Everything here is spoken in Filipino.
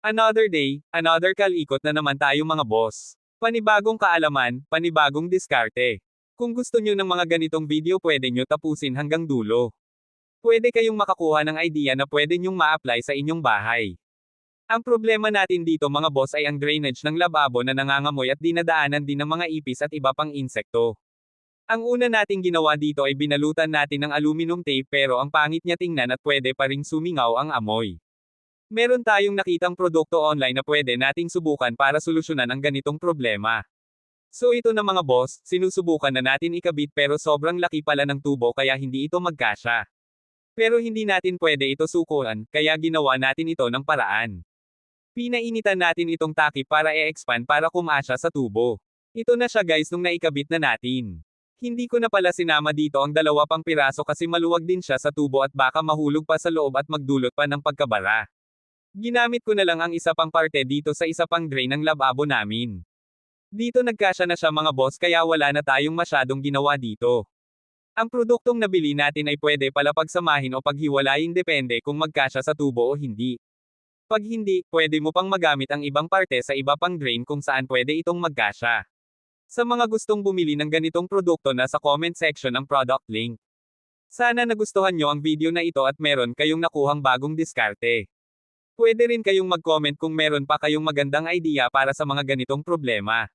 Another day, another kalikot na naman tayo mga boss. Panibagong kaalaman, panibagong diskarte. Kung gusto nyo ng mga ganitong video pwede nyo tapusin hanggang dulo. Pwede kayong makakuha ng idea na pwede nyong ma-apply sa inyong bahay. Ang problema natin dito mga boss ay ang drainage ng lababo na nangangamoy at dinadaanan din ng mga ipis at iba pang insekto. Ang una nating ginawa dito ay binalutan natin ng aluminum tape pero ang pangit niya tingnan at pwede pa ring sumingaw ang amoy. Meron tayong nakitang produkto online na pwede nating subukan para solusyonan ang ganitong problema. So ito na mga boss, sinusubukan na natin ikabit pero sobrang laki pala ng tubo kaya hindi ito magkasya. Pero hindi natin pwede ito sukuan, kaya ginawa natin ito ng paraan. Pinainitan natin itong takip para e-expand para kumasya sa tubo. Ito na siya guys nung naikabit na natin. Hindi ko na pala sinama dito ang dalawa pang piraso kasi maluwag din siya sa tubo at baka mahulog pa sa loob at magdulot pa ng pagkabara. Ginamit ko na lang ang isa pang parte dito sa isa pang drain ng lababo namin. Dito nagkasya na siya mga boss kaya wala na tayong masyadong ginawa dito. Ang produktong nabili natin ay pwede pala pagsamahin o paghiwalayin depende kung magkasya sa tubo o hindi. Pag hindi, pwede mo pang magamit ang ibang parte sa iba pang drain kung saan pwede itong magkasya. Sa mga gustong bumili ng ganitong produkto nasa comment section ang product link. Sana nagustuhan nyo ang video na ito at meron kayong nakuhang bagong diskarte. Pwede rin kayong mag-comment kung meron pa kayong magandang idea para sa mga ganitong problema.